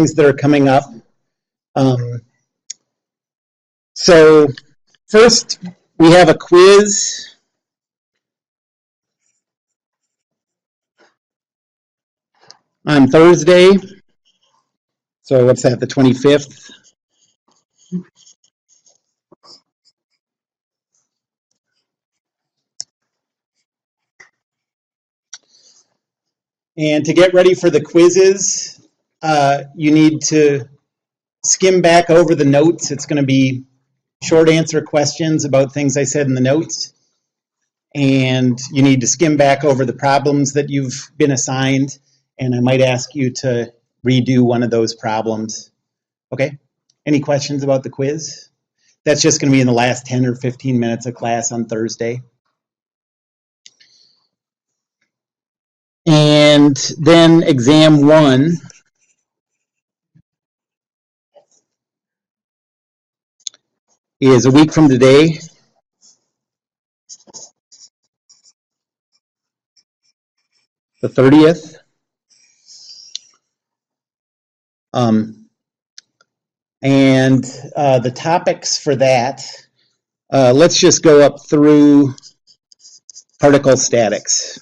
things that are coming up. So first, we have a quiz. On Thursday. So what's that, the 25th? And to get ready for the quizzes, you need to skim back over the notes. It's going to be short answer questions about things I said in the notes. And you need to skim back over the problems that you've been assigned. And I might ask you to redo one of those problems. Okay? Any questions about the quiz? That's just going to be in the last 10 or 15 minutes of class on Thursday. And then exam 1 is a week from today. The 30th. And the topics for that, let's just go up through particle statics.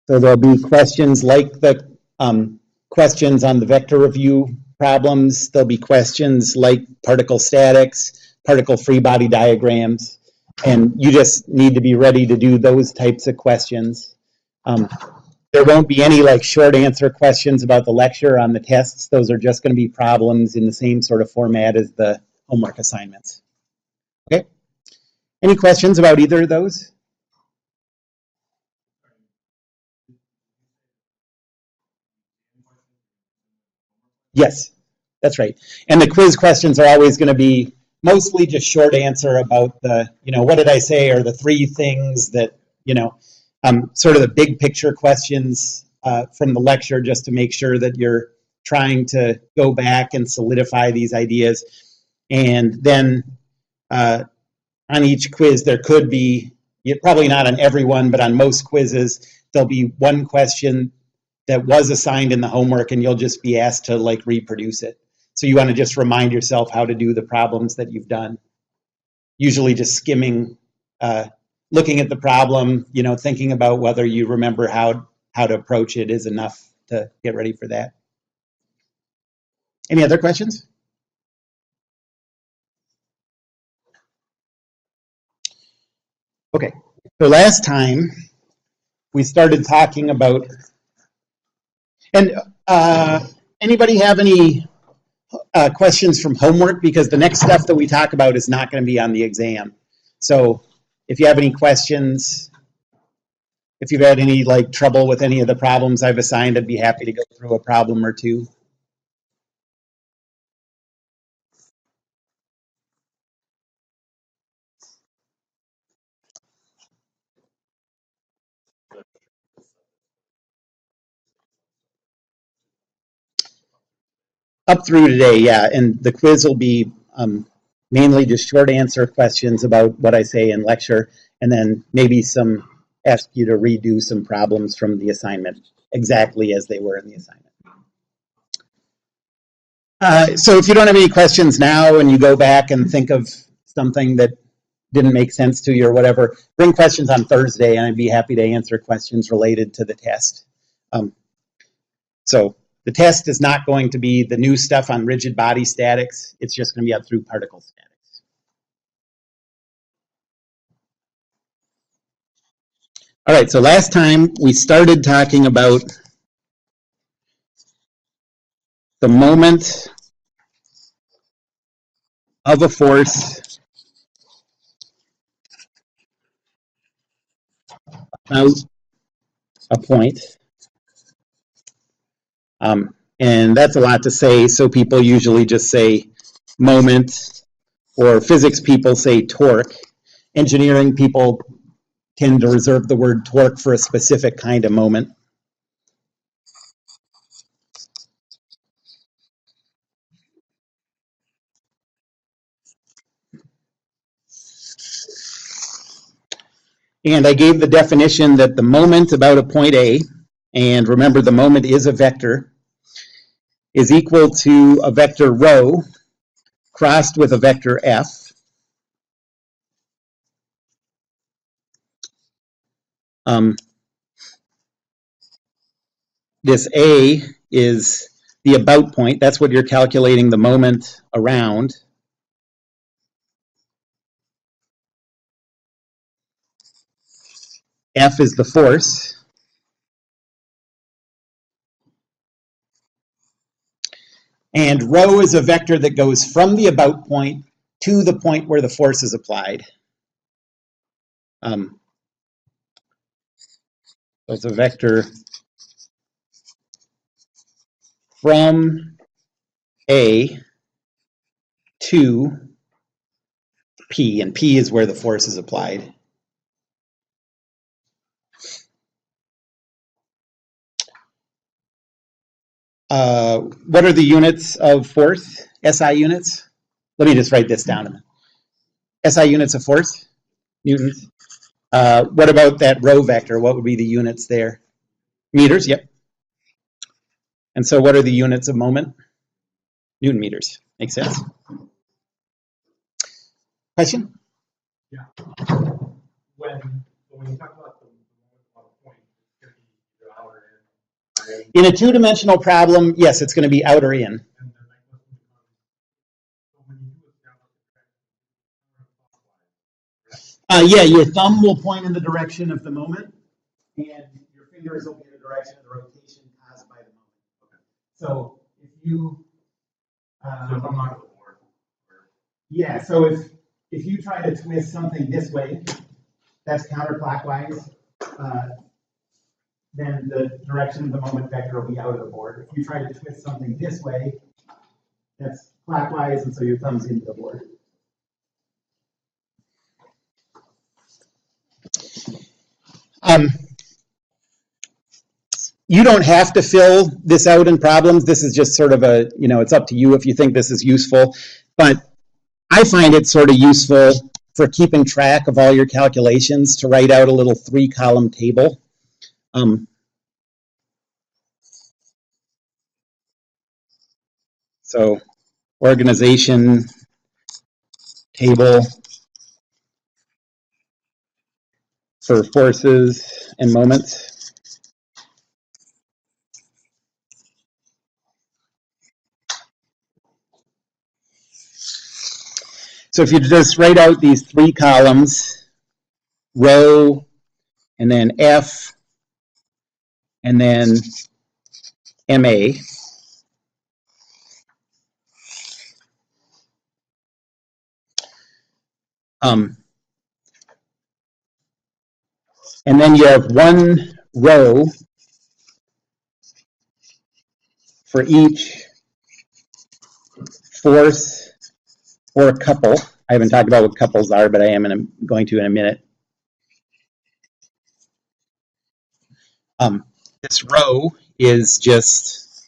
So there'll be questions like the questions on the vector review problems. There'll be questions like particle statics, particle free body diagrams, and you just need to be ready to do those types of questions. There won't be any like short answer questions about the lecture on the tests. Those are just going to be problems in the same sort of format as the homework assignments. Okay? Any questions about either of those? Yes, that's right. And the quiz questions are always going to be mostly just short answer about the, what did I say, or the 3 things that, sort of the big picture questions from the lecture, just to make sure that you're trying to go back and solidify these ideas. And then on each quiz, there could be, probably not on every one, but on most quizzes, there'll be one question that was assigned in the homework, and you'll just be asked to like reproduce it. So you want to just remind yourself how to do the problems that you've done. Usually just skimming, looking at the problem, thinking about whether you remember how to approach it is enough to get ready for that. Any other questions? Okay, so last time we started talking about, and anybody have any questions from homework? Because the next stuff that we talk about is not going to be on the exam. So if you have any questions, if you've had any like trouble with any of the problems I've assigned, I'd be happy to go through a problem or two. Up through today, yeah, and the quiz will be mainly just short answer questions about what I say in lecture, and then maybe ask you to redo some problems from the assignment exactly as they were in the assignment. So if you don't have any questions now and you go back and think of something that didn't make sense to you or whatever, bring questions on Thursday and I'd be happy to answer questions related to the test. So the test is not going to be the new stuff on rigid body statics. It's just going to be up through particle statics. All right, so last time we started talking about the moment of a force out a point. And that's a lot to say, so people usually just say moment, or physics people say torque. Engineering people tend to reserve the word torque for a specific kind of moment. And I gave the definition that the moment about a point A, and remember the moment is a vector, is equal to a vector rho crossed with a vector f. This A is the about point. That's what you're calculating the moment around. F is the force. And rho is a vector that goes from the about point to the point where the force is applied. So it's a vector from A to P, and P is where the force is applied. What are the units of force? SI units? Let me just write this down. SI units of force? Newtons. What about that rho vector? What would be the units there? Meters, yep. And so what are the units of moment? Newton meters. Makes sense. Question? Yeah. When you talk about the moment on a point, it's going to be either out or in. In a two-dimensional problem, yes, it's going to be out or in. And then my question becomes, so when you do establish the direction, Yeah, your thumb will point in the direction of the moment, and your fingers will be in the direction of the rotation caused by the moment. okay. So if you, So if I'm not at the board, yeah, so if you try to twist something this way, that's counterclockwise, then the direction of the moment vector will be out of the board. If you try to twist something this way, that's clockwise, and so your thumb's into the board. You don't have to fill this out in problems. This is just sort of a, it's up to you if you think this is useful. But I find it sort of useful for keeping track of all your calculations to write out a little 3-column table. So organization table for forces and moments. So if you just write out these 3 columns, rho, and then F, and then MA, and then you have 1 row for each force or couple. I haven't talked about what couples are, but I am going to in a minute. This row is just,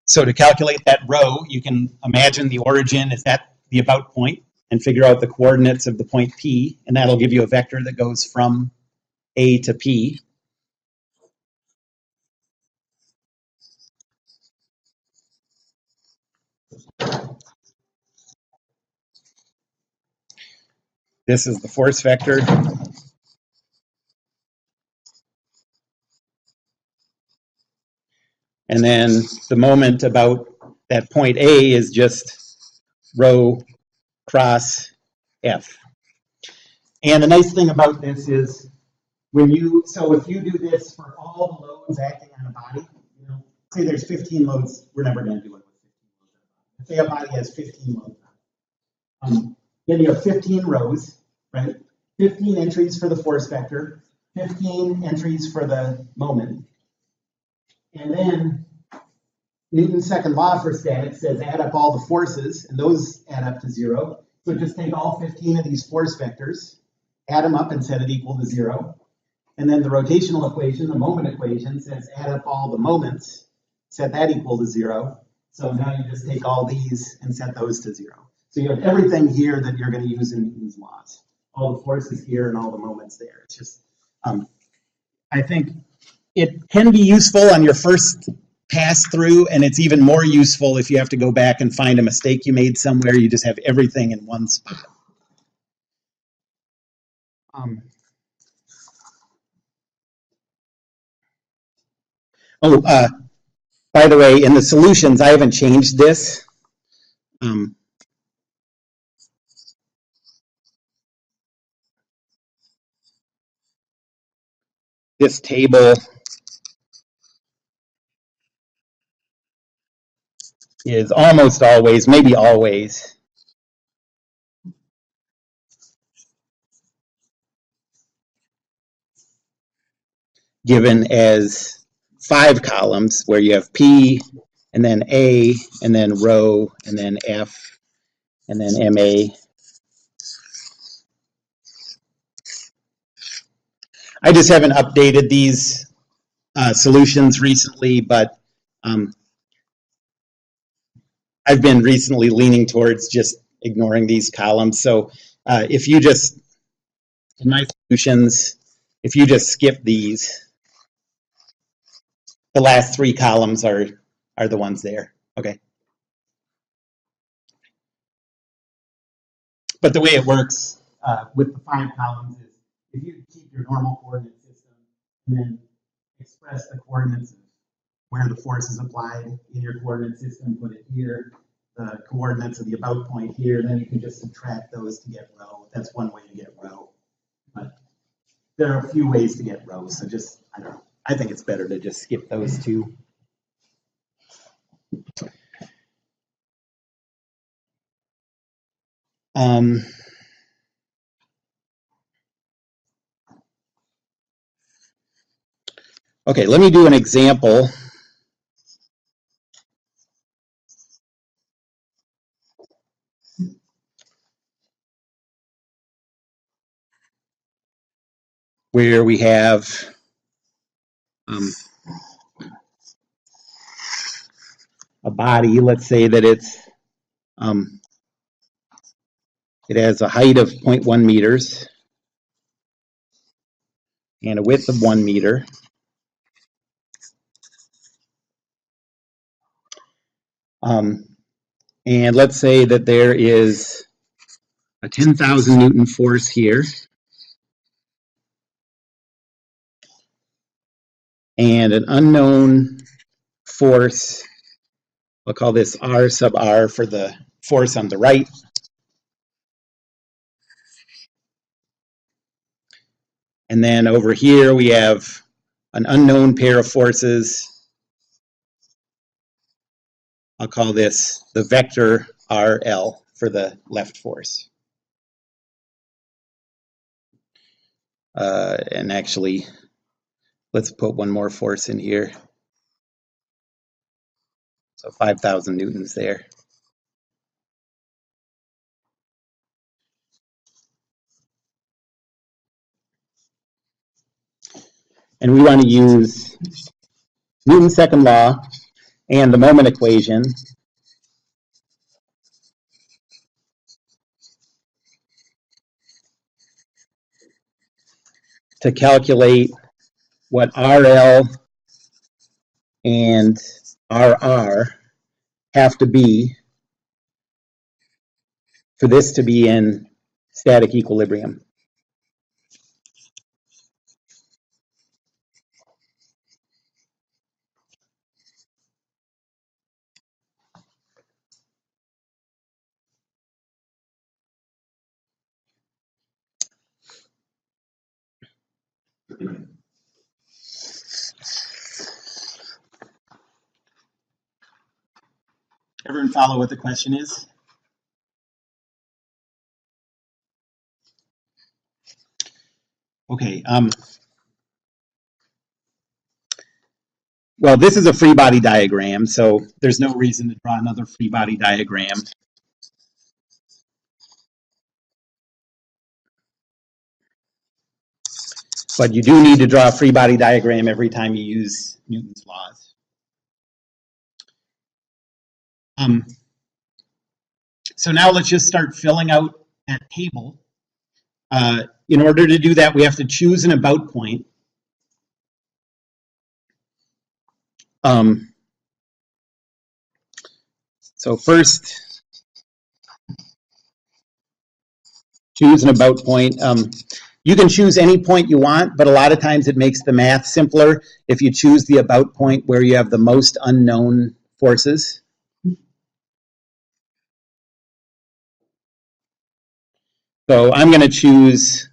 so to calculate that row, you can imagine the origin is at the about point and figure out the coordinates of the point P, and that'll give you a vector that goes from A to P. This is the force vector. And then the moment about that point A is just rho cross F. And the nice thing about this is so if you do this for all the loads acting on a body, say there's 15 loads, we're never going to do it with 15 loads. Say a body has 15 loads. Then you have 15 rows, right? 15 entries for the force vector, 15 entries for the moment. And then Newton's second law for statics says add up all the forces, and those add up to 0. So just take all 15 of these force vectors, add them up and set it equal to 0. And then the rotational equation, the moment equation, says add up all the moments, set that equal to 0. So now you just take all these and set those to 0. So you have everything here that you're going to use in Newton's laws. all the forces here and all the moments there. It's just, I think it can be useful on your first pass through, and it's even more useful if you have to go back and find a mistake you made somewhere. You just have everything in one spot. By the way, in the solutions, I haven't changed this. This table is almost always, maybe always, given as 5 columns where you have P and then A and then rho and then F and then MA. I just haven't updated these solutions recently, but I've been recently leaning towards just ignoring these columns. So if you just, in my solutions, if you just skip these, the last 3 columns are the ones there. Okay. But the way it works with the 5 columns is if you keep your normal coordinate system and then express the coordinates of where the force is applied in your coordinate system, put it here, the coordinates of the about point here, then you can just subtract those to get rho. That's one way to get rho. But there are a few ways to get rho, so just, I don't know. I think it's better to just skip those 2. Okay, let me do an example. Where we have a body, let's say that it's it has a height of 0.1 meters and a width of 1 meter. And let's say that there is a 10,000 Newton force here. And an unknown force, I'll call this R sub R for the force on the right. And then over here we have an unknown pair of forces. I'll call this the vector RL for the left force. And actually, let's put one more force in here. So 5,000 newtons there. And we want to use Newton's second law and the moment equation to calculate what RL and RR have to be for this to be in static equilibrium. Everyone follow what the question is? Okay. Well, this is a free body diagram, so there's no reason to draw another free body diagram. But you do need to draw a free body diagram every time you use Newton's laws. So now let's just start filling out that table. In order to do that, we have to choose an about point. So first, choose an about point. You can choose any point you want, but a lot of times it makes the math simpler if you choose the about point where you have the most unknown forces. So I'm going to choose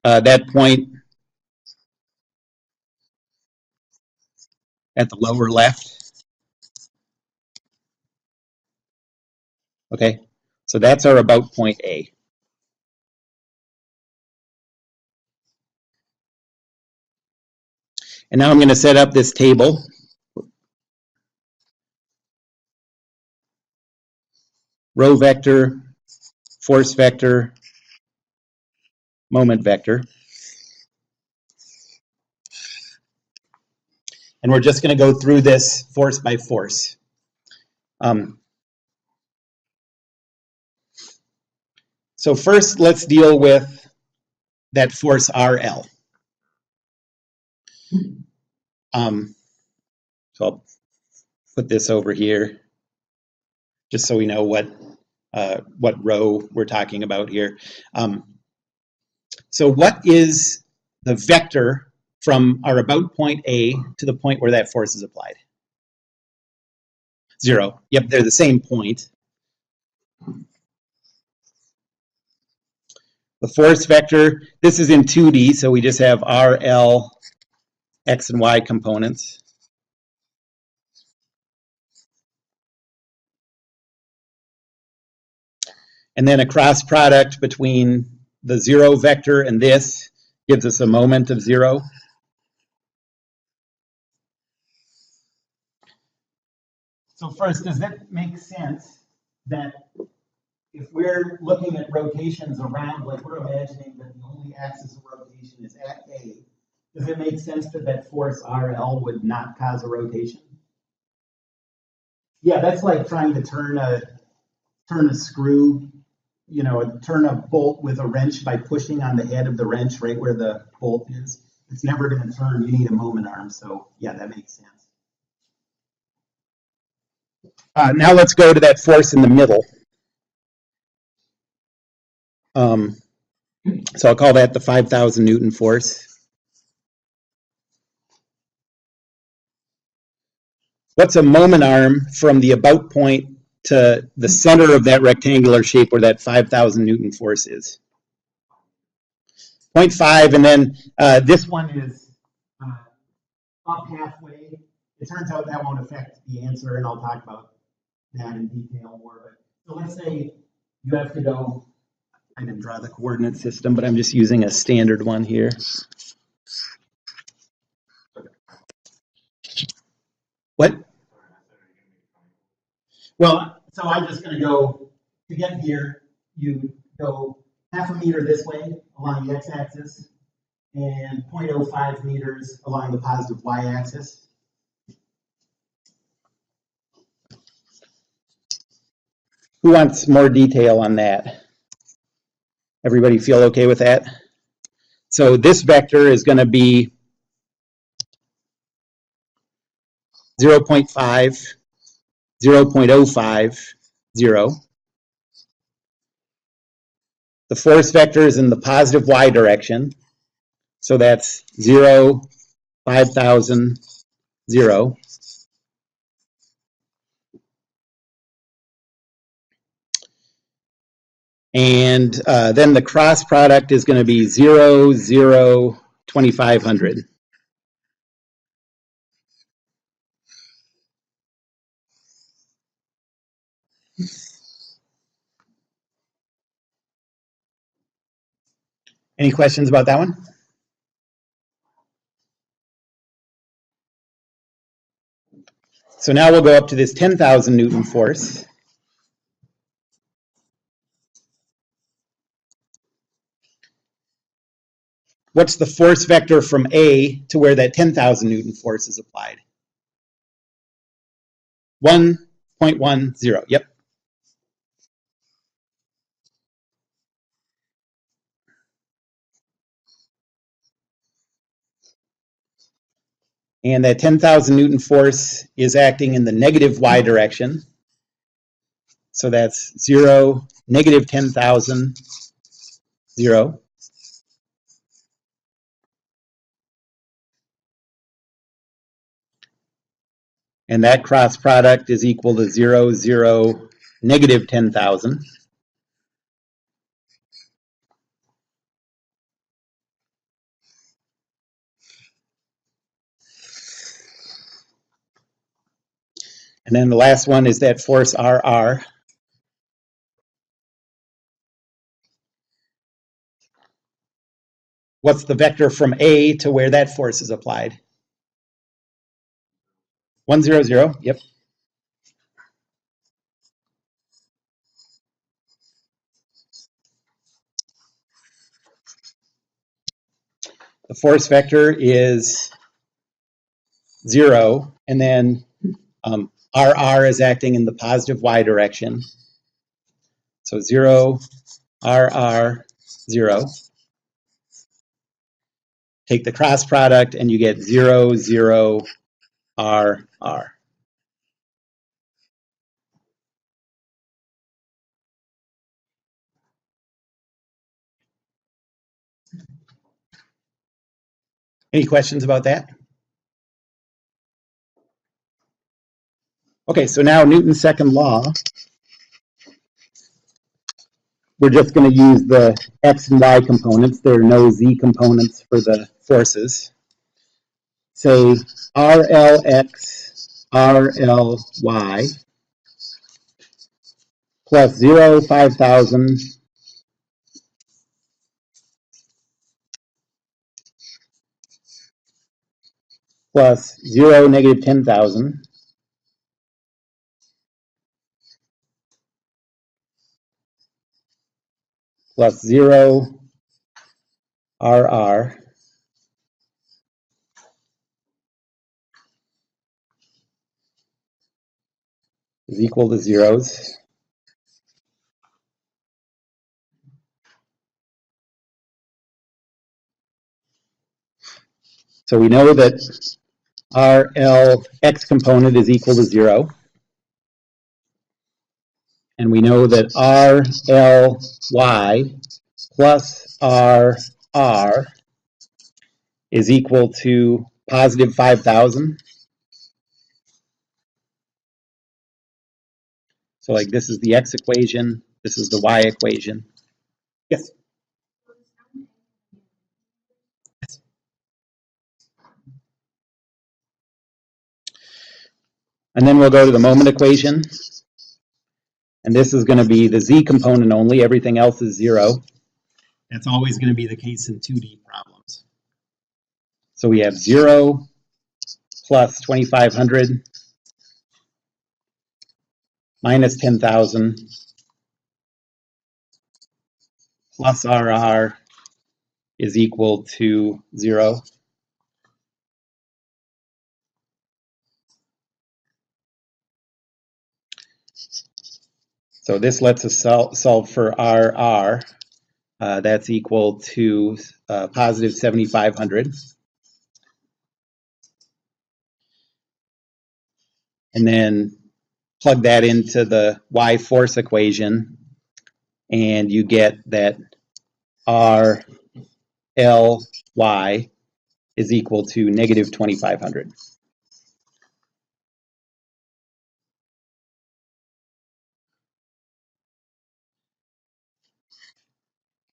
that point at the lower left. Okay, so that's our about point A. And now I'm going to set up this table. Row vector, force vector, moment vector. And we're just going to go through this force by force. So first, let's deal with that force RL. So I'll put this over here, just so we know what row we're talking about here. So what is the vector from our about point A to the point where that force is applied? 0. Yep, they're the same point. The force vector, this is in 2D, so we just have RL, X and Y components. And then a cross product between the 0 vector and this gives us a moment of 0. So first, does that make sense that if we're looking at rotations around, like we're imagining that the only axis of rotation is at A, does it make sense that that force RL would not cause a rotation? Yeah, that's like trying to turn a screw, turn a bolt with a wrench by pushing on the head of the wrench right where the bolt is. It's never going to turn. You need a moment arm. So yeah, that makes sense. Now let's go to that force in the middle. So I'll call that the 5,000 Newton force. What's a moment arm from the about point to the center of that rectangular shape where that 5,000 Newton force is? 0.5, and then this one is up halfway. It turns out that won't affect the answer, and I'll talk about that in detail more. But so let's say you have to go, I didn't draw the coordinate system, but I'm just using a standard one here. What? Well, so I'm just going to go, to get here, you go half a meter this way along the x-axis and 0.05 meters along the positive y-axis. Who wants more detail on that? Everybody feel okay with that? So this vector is going to be 0.5, 0.05, 0. The force vector is in the positive y direction. So that's 0, 5,000, 0. And then the cross product is going to be 0, 0, 2,500. Any questions about that one? So now we'll go up to this 10,000 Newton force. What's the force vector from A to where that 10,000 Newton force is applied? 1.10, yep. And that 10,000 Newton force is acting in the negative y direction. So that's 0, negative 10,000, 0. And that cross product is equal to 0, 0, negative 10,000. And then the last one is that force RR. What's the vector from A to where that force is applied? 1, 0, 0. Yep. The force vector is 0, and then RR is acting in the positive y direction. So 0, RR, 0. Take the cross product and you get 0, 0, RR. Any questions about that? Okay, so now Newton's second law. We're just going to use the x and y components. There are no z components for the forces. Say RLx, RLy plus 0, 5,000 plus 0, negative 10,000 plus 0, RR is equal to zeros. So we know that RLx component is equal to 0. And we know that RLy plus RR is equal to positive 5,000. So like this is the x equation, this is the y equation. Yes? And then we'll go to the moment equation. And this is going to be the z component only, everything else is 0. That's always going to be the case in 2D problems. So we have 0 plus 2,500 minus 10,000 plus RR is equal to 0. So this lets us solve for RR. That's equal to positive 7,500. And then plug that into the Y force equation, and you get that R L Y is equal to negative 2,500.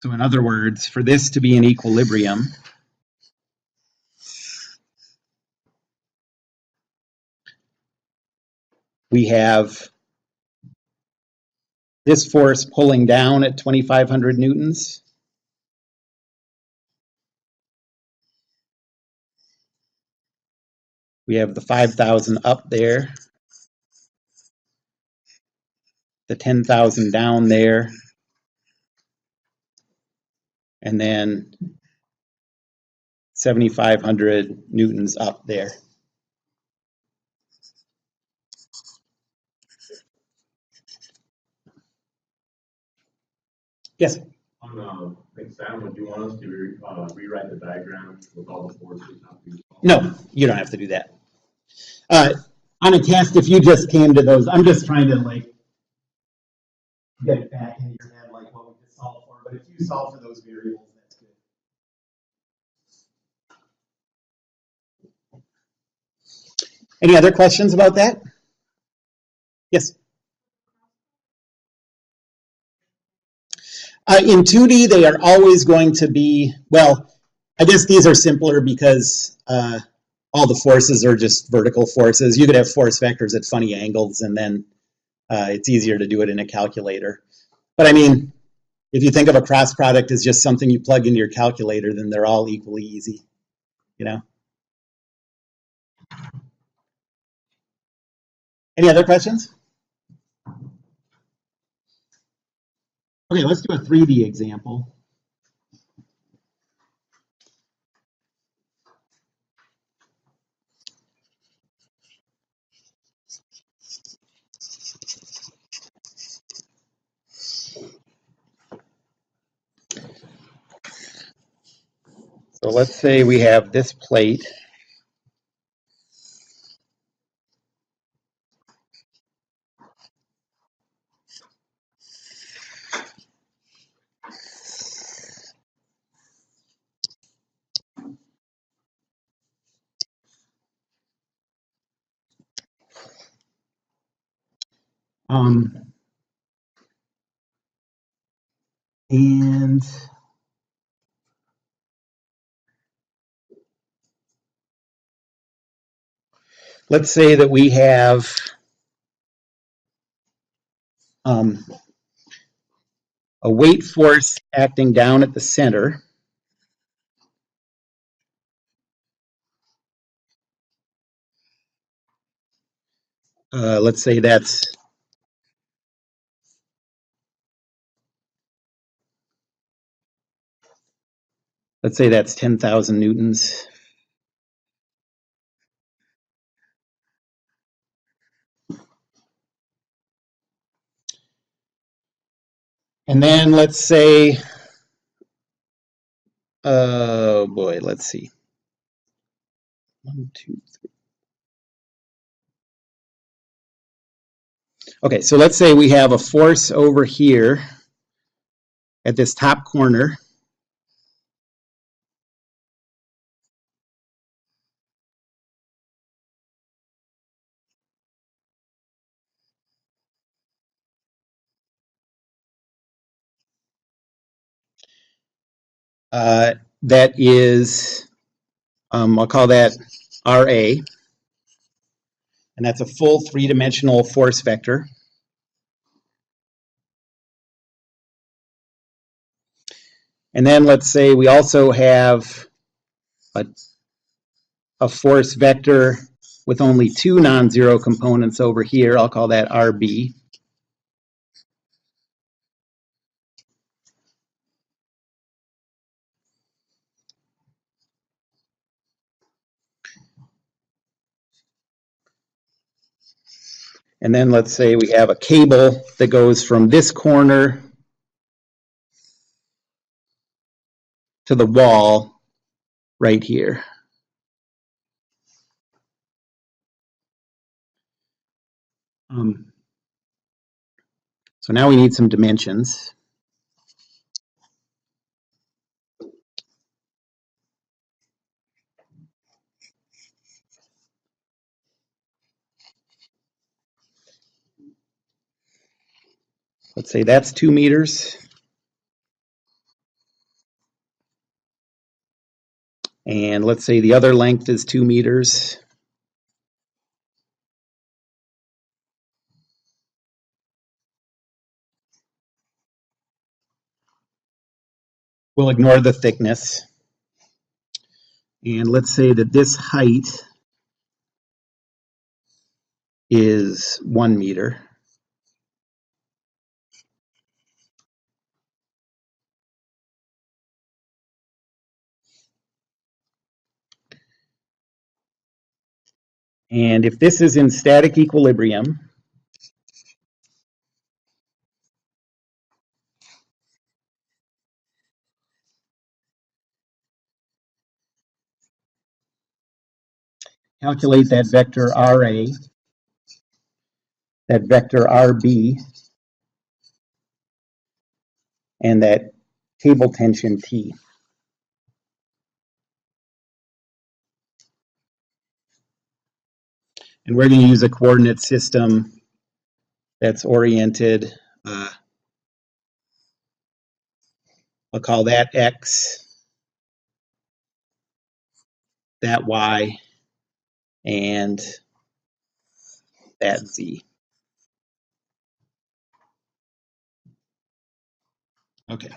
So in other words, for this to be in equilibrium, we have this force pulling down at 2,500 newtons. We have the 5,000 up there, the 10,000 down there, and then 7,500 newtons up there. Yes? On the exam, would you want us to rewrite the diagram with all the forces not being solved? No, you don't have to do that. On a test, if you just came to those, I'm just trying to like get it back into your head, like what we could solve for. But if you solve for those variables, that's good. Any other questions about that? Yes. In 2D, they are always going to be, well, I guess these are simpler because all the forces are just vertical forces. You could have force vectors at funny angles, and then it's easier to do it in a calculator. But I mean, if you think of a cross product as just something you plug into your calculator, then they're all equally easy, you know? Any other questions? Okay, let's do a 3D example. So let's say we have this plate. And let's say that we have a weight force acting down at the center. Let's say that's 10,000 newtons. And then let's say, oh boy, let's see. 1, 2, 3. Okay, so let's say we have a force over here at this top corner. That is, I'll call that RA, and that's a full three-dimensional force vector. And then let's say we also have a force vector with only two non-zero components over here. I'll call that RB. And then let's say we have a cable that goes from this corner to the wall right here. So now we need some dimensions. Let's say that's 2 meters. And let's say the other length is 2 meters. We'll ignore the thickness. And let's say that this height is 1 meter. And if this is in static equilibrium, calculate that vector RA, that vector RB, and that table tension T. And we're going to use a coordinate system that's oriented, I'll call that X, that Y, and that Z. Okay.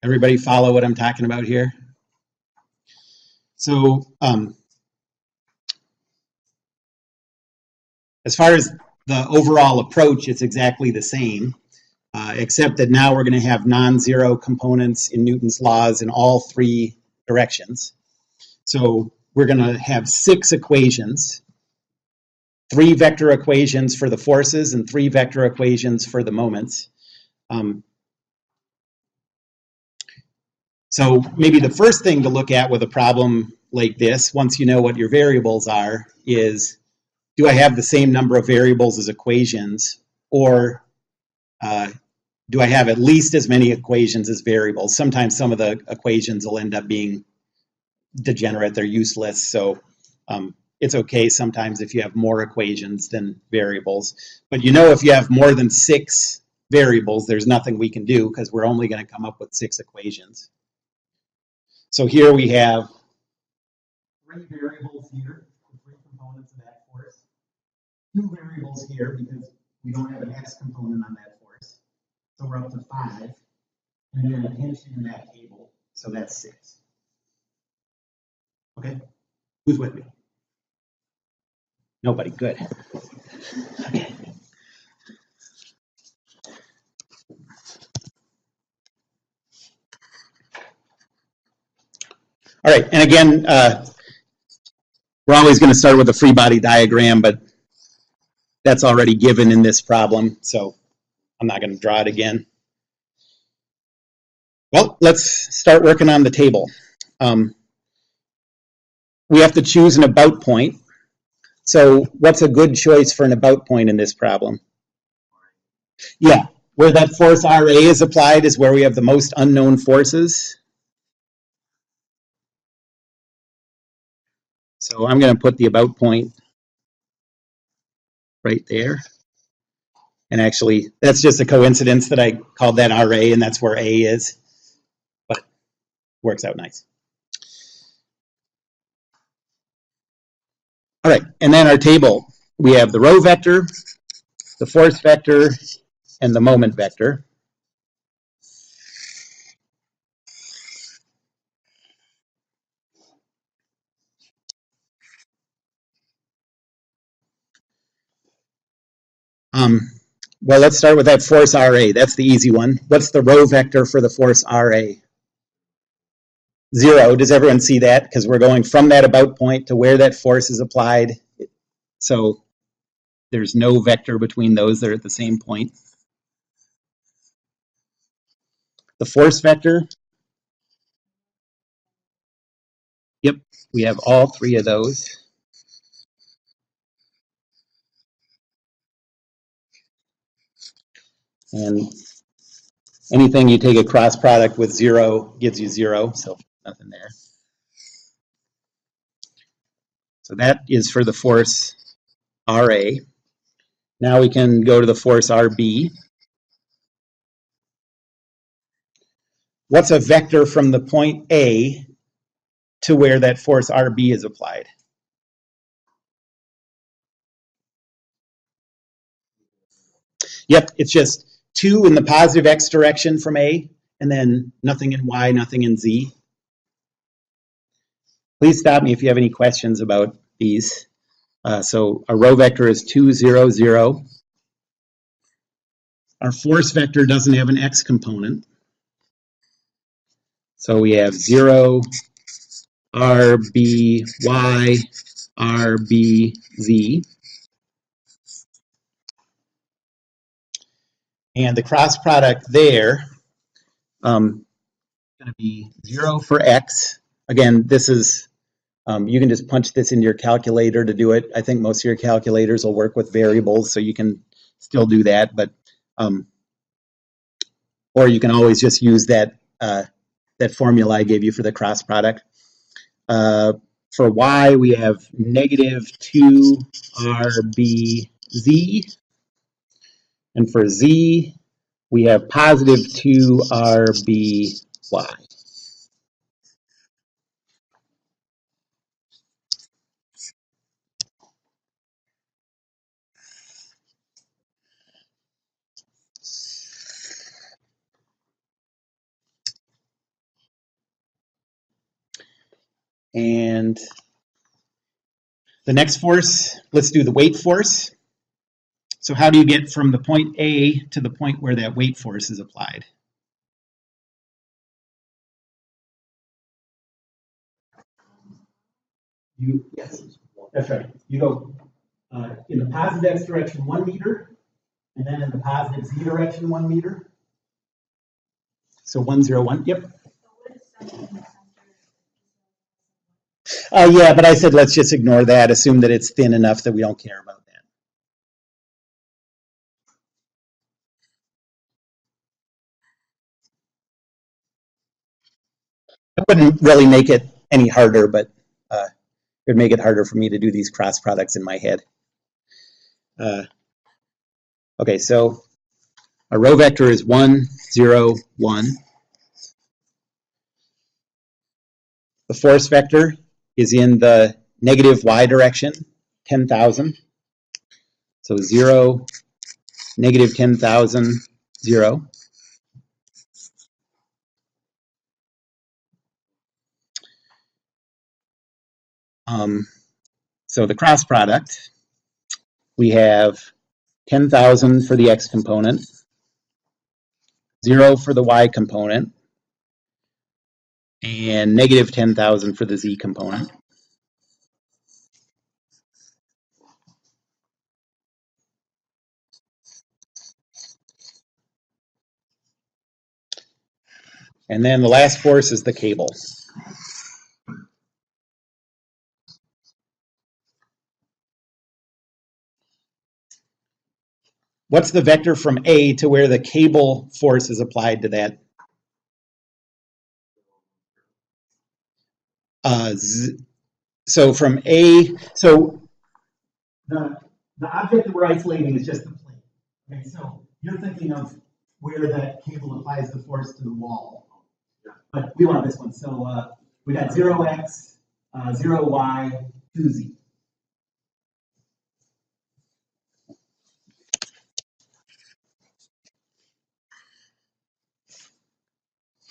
Everybody follow what I'm talking about here? So as far as the overall approach, it's exactly the same, except that now we're going to have non-zero components in Newton's laws in all three directions. So we're going to have 6 equations, 3 vector equations for the forces and 3 vector equations for the moments. So maybe the first thing to look at with a problem like this, once you know what your variables are, is do I have the same number of variables as equations, or do I have at least as many equations as variables? Sometimes some of the equations will end up being degenerate, they're useless, so it's okay sometimes if you have more equations than variables. But you know, if you have more than 6 variables, there's nothing we can do because we're only going to come up with 6 equations. So here we have 3 variables here, the 3 components of that force. 2 variables here because we don't have an x component on that force. So we're up to 5. And then a tension in that table, so that's 6. Okay? Who's with me? Nobody, good. Okay. All right, and again, we're always going to start with a free body diagram, but that's already given in this problem, so I'm not going to draw it again. Well, let's start working on the table. We have to choose an about point. So what's a good choice for an about point in this problem? Yeah, where that force RA is applied is where we have the most unknown forces. So I'm going to put the about point right there. And actually, that's just a coincidence that I called that RA, and that's where A is. But it works out nice. All right, and then our table. We have the row vector, the force vector, and the moment vector. Well, let's start with that force RA. That's the easy one. What's the row vector for the force RA? 0. Does everyone see that? Because we're going from that about point to where that force is applied. So there's no vector between those. They're at the same point. The force vector. Yep, we have all 3 of those. And anything you take a cross product with 0 gives you 0, so nothing there. So that is for the force RA. Now we can go to the force RB. What's a vector from the point A to where that force RB is applied? Yep, it's just 2 in the positive x direction from A, and then nothing in y, nothing in z. Please stop me if you have any questions about these. So our row vector is 2, 0, 0. Our force vector doesn't have an x component. So we have 0, R, B, Y, R, B, Z. And the cross product there going to be 0 for x. Again, this is You can just punch this into your calculator to do it. I think most of your calculators will work with variables, so you can still do that. But or you can always just use that that formula I gave you for the cross product. For y, we have negative 2RBZ. And for z, we have positive 2RBY. And the next force, let's do the weight force. So how do you get from the point A to the point where that weight force is applied? Yes, that's right. You go in the positive x direction 1 meter, and then in the positive z direction 1 meter. So 101, yep. Yeah, but I said let's just ignore that, assume that it's thin enough that we don't care about that. It wouldn't really make it any harder, but it would make it harder for me to do these cross products in my head. Okay, so our row vector is 1, 0, 1. The force vector is in the negative y direction, 10,000. So 0, negative 10,000, 0. So the cross product, we have 10,000 for the x component, 0 for the y component, and negative 10,000 for the z component. And then the last force is the cable. What's the vector from A to where the cable force is applied to that? So from A, so the object that we're isolating is just the plane. Okay, so you're thinking of where that cable applies the force to the wall. But we want this one. So we got 0x, 0y, 2z.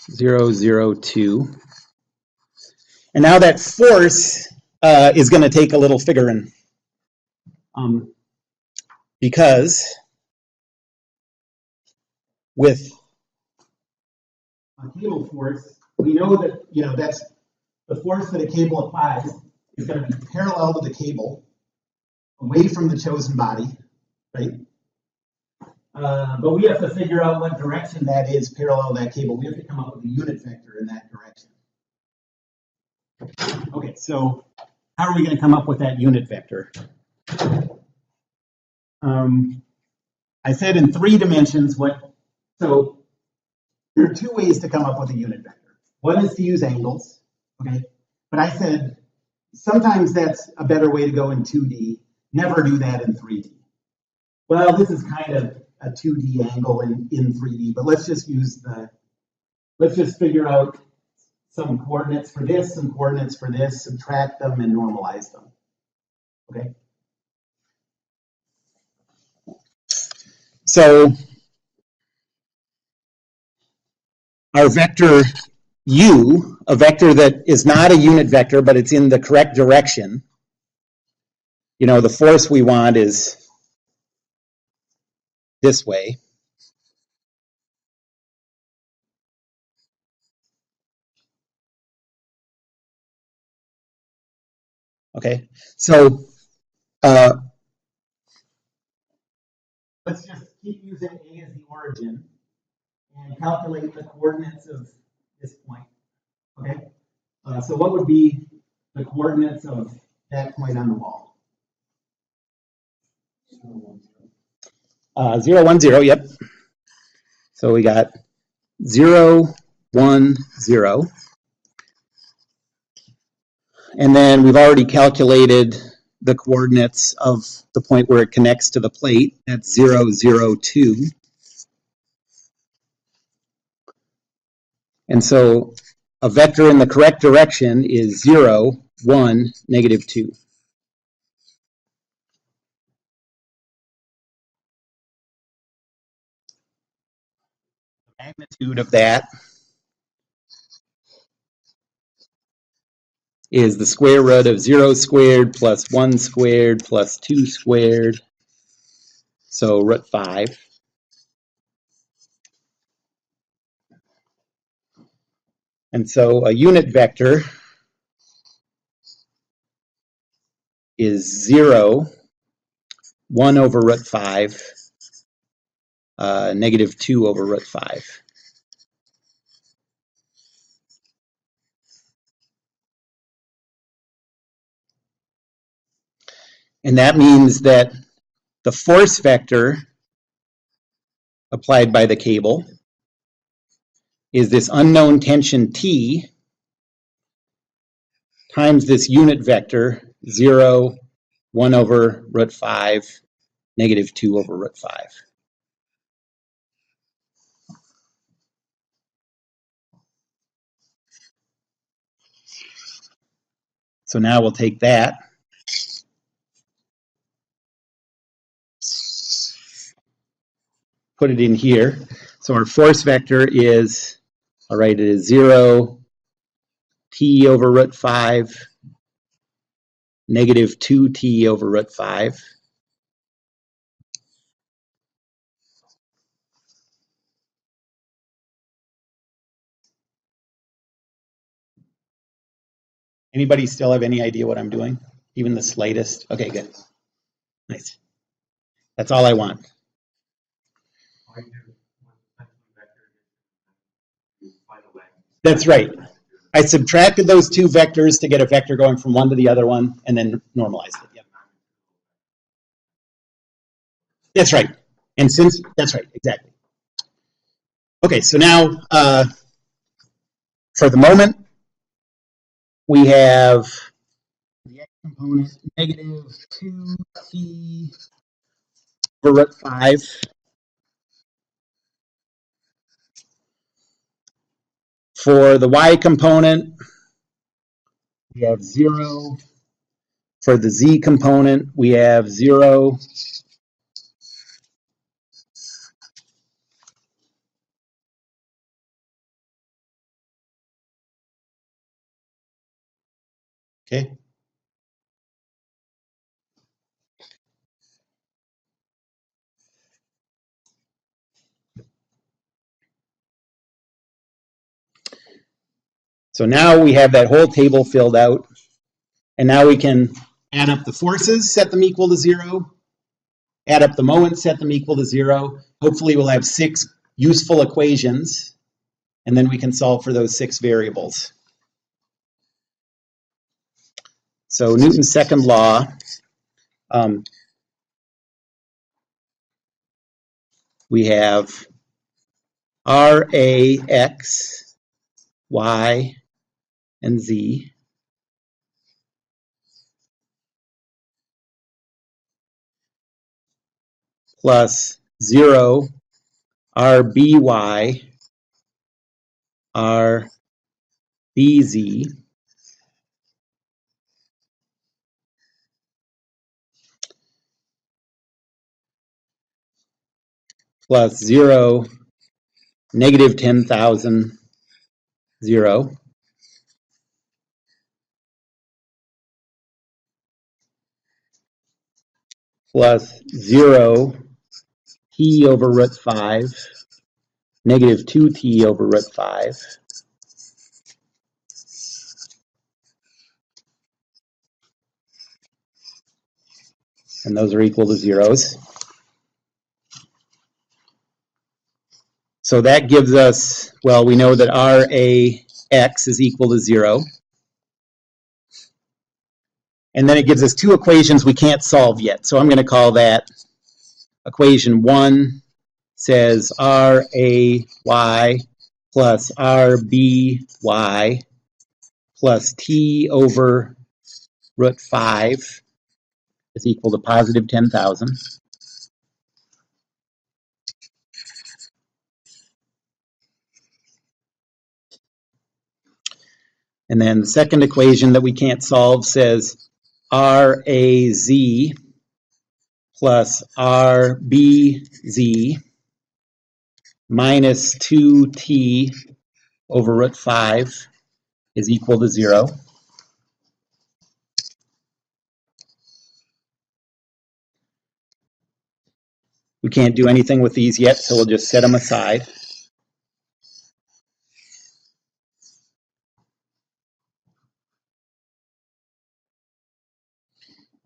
Zero, zero, 2. And now that force is going to take a little figuring. Because with a cable force, we know that, that's the force that a cable applies is going to be parallel to the cable, away from the chosen body, right? But we have to figure out what direction that is parallel to that cable. We have to come up with a unit vector in that direction. Okay, so how are we going to come up with that unit vector? I said in 3 dimensions so there are 2 ways to come up with a unit vector. One is to use angles, okay? But I said sometimes that's a better way to go in 2D. Never do that in 3D. Well, this is kind of a 2D angle in 3D, but let's just figure out some coordinates for this, some coordinates for this, subtract them and normalize them, okay? So our vector u, a vector that is not a unit vector, but it's in the correct direction, the force we want is this way. Okay, so let's just keep using A as the origin and calculate the coordinates of this point. Okay, so what would be the coordinates coordinates of that point on the wall. 0, 1, 0, yep. So we got 0, 1, 0. And then we've already calculated the coordinates of the point where it connects to the plate. That's 0, 0, 2. And so a vector in the correct direction is 0, 1, negative 2. The magnitude of that is the square root of 0 squared plus 1 squared plus 2 squared, so root 5. And so a unit vector is 0, 1 over root 5, negative 2 over root 5. And that means that the force vector applied by the cable is this unknown tension T times this unit vector, 0, 1 over root 5, negative 2 over root 5. So now we'll take that, put it in here. So our force vector is, all right, it is 0, t over root 5, negative 2t over root 5. Anybody still have any idea what I'm doing? Even the slightest? Okay, good. Nice. That's all I want. That's right. I subtracted those two vectors to get a vector going from one to the other one, and then normalized it. Yep. That's right. And since, that's right, exactly. Okay, so now, for the moment, we have the x component negative 2t over root 5. For the y component, we have 0. For the z component, we have 0. Okay. So now we have that whole table filled out, and now we can add up the forces, set them equal to 0, add up the moments, set them equal to 0. Hopefully we'll have 6 useful equations, and then we can solve for those 6 variables. So Newton's second law, we have Rax, y, and z plus 0 Rby, Rbz plus 0, negative 10,000, 0. Plus 0 t over root 5, negative 2t over root 5. And those are equal to zeros. So that gives us, well, we know that Rax is equal to 0. And then it gives us two equations we can't solve yet. So I'm going to call that equation 1 says RAY plus RBY plus T over root 5 is equal to positive 10,000. And then the second equation that we can't solve says RAZ plus RBZ minus 2T over root 5 is equal to 0. We can't do anything with these yet, so we'll just set them aside.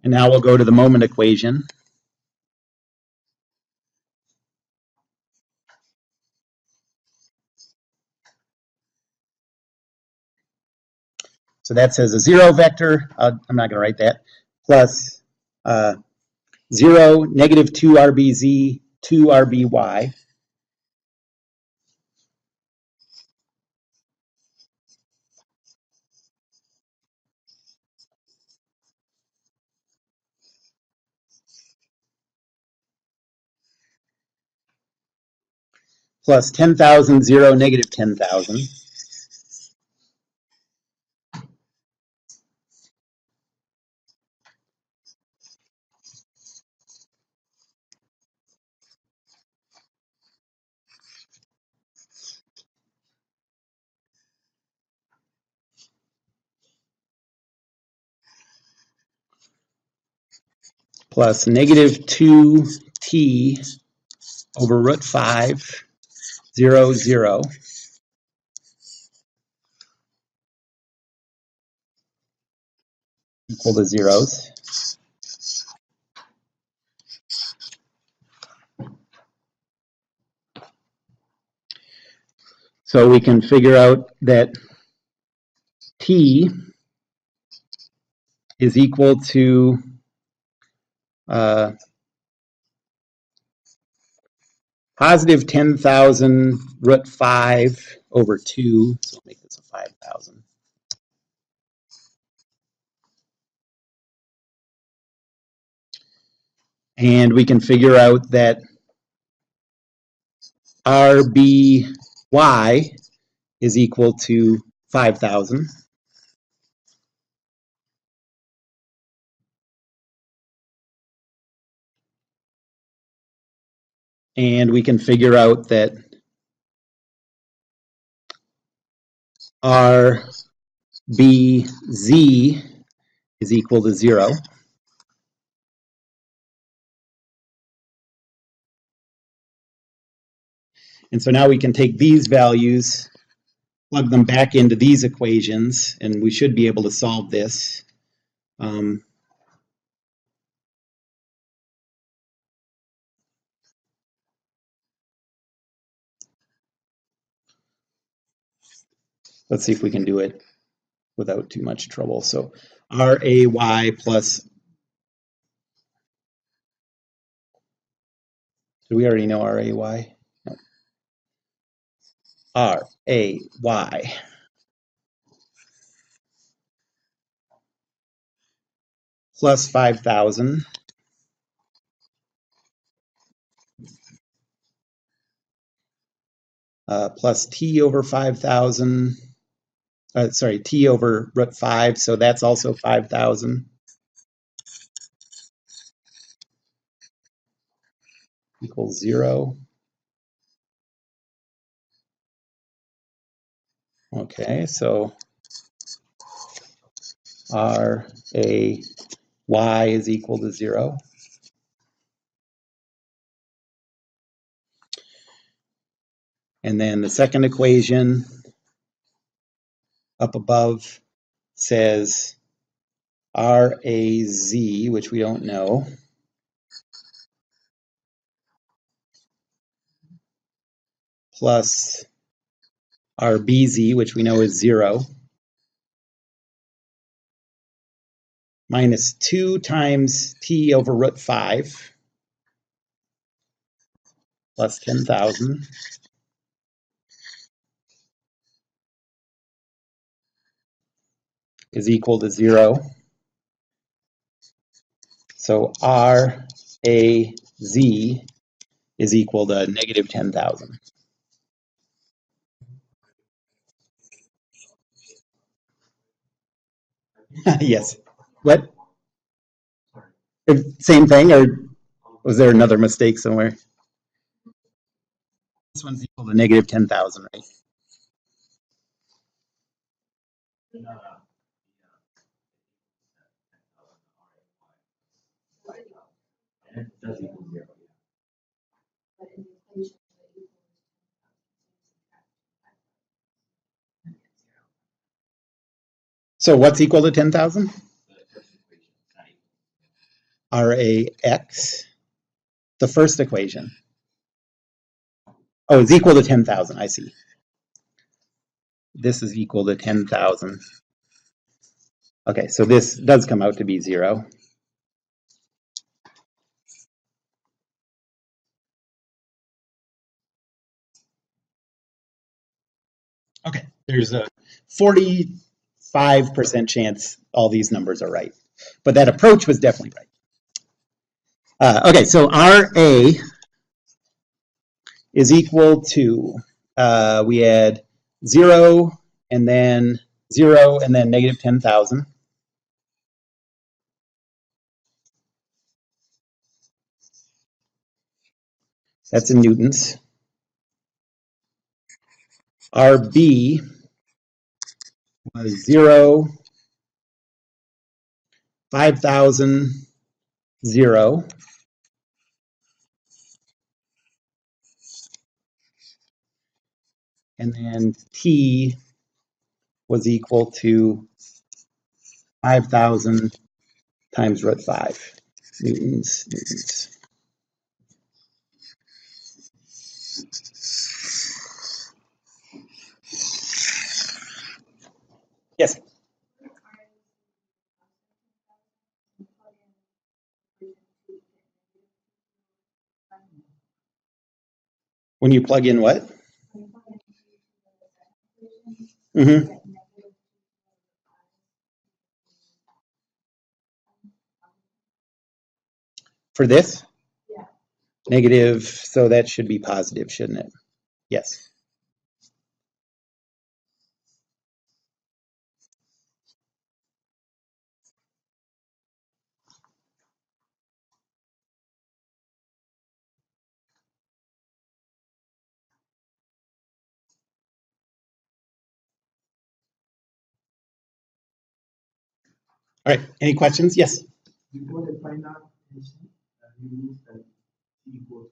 And now we'll go to the moment equation. So that says a 0 vector, I'm not going to write that, plus 0, negative 2RBZ, 2RBY, plus 10,000, 0, negative 10,000. Plus negative 2T over root 5, 0, 0. Equal to zeros. So we can figure out that T is equal to positive 10,000 root 5 over 2. So I'll make this a 5,000. And we can figure out that RBY is equal to 5,000. And we can figure out that RBZ is equal to 0. And so now we can take these values, plug them back into these equations, and we should be able to solve this. Let's see if we can do it without too much trouble. So RAY plus, do we already know RAY? No. RAY plus 5,000 plus T over 5,000, sorry, T over root 5, so that's also 5,000 equals 0. Okay, so RAY is equal to 0. And then the second equation up above says RAZ, which we don't know, plus RBZ, which we know is 0. minus 2 times t over root 5 plus 10,000 is equal to 0. So R A Z is equal to negative 10,000. Yes. What? Same thing, or was there another mistake somewhere? This one's equal to negative 10,000, right? So what's equal to 10,000? RAX, the first equation. Oh, it's equal to 10,000, I see. This is equal to 10,000. Okay, so this does come out to be 0. Okay, there's a 45% chance all these numbers are right. But that approach was definitely right. Okay, so RA is equal to, we had 0 and then 0 and then negative 10,000. That's in newtons. RB was 0, 5,000, 0. And then T was equal to 5,000 times root 5 newtons. Yes. When you plug in what? Mm-hmm. For this? Yeah. Negative, so that should be positive, shouldn't it? Yes. All right, any questions? Yes. Before the final tension, you use the T equals.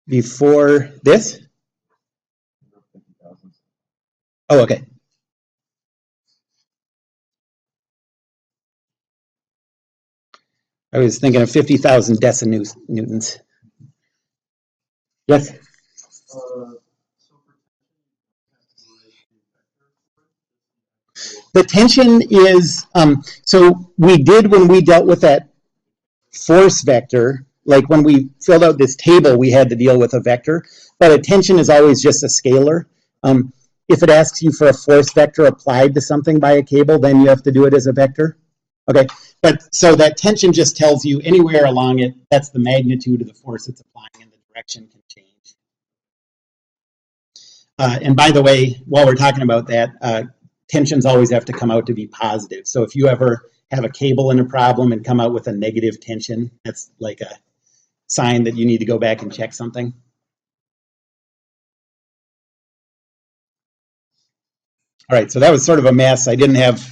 Before this? Oh, okay. I was thinking of 50,000 decinewtons. Yes. The tension is, so we did when we dealt with that force vector, like when we filled out this table, we had to deal with a vector, but a tension is always just a scalar. If it asks you for a force vector applied to something by a cable, then you have to do it as a vector. Okay, but so that tension just tells you anywhere along it, that's the magnitude of the force it's applying, and the direction can change. And by the way, while we're talking about that, tensions always have to come out to be positive. So if you ever have a cable in a problem and come out with a negative tension, that's like a sign that you need to go back and check something. All right, so that was sort of a mess. I didn't have,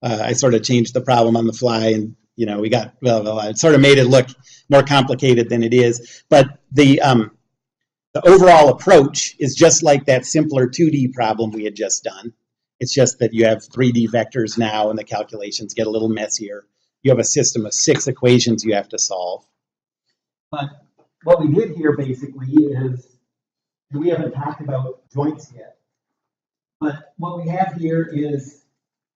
I sort of changed the problem on the fly, and we got, well, it sort of made it look more complicated than it is. But the overall approach is just like that simpler 2D problem we had just done. It's just that you have 3D vectors now and the calculations get a little messier. You have a system of 6 equations you have to solve. But what we did here basically is, we haven't talked about joints yet. But what we have here is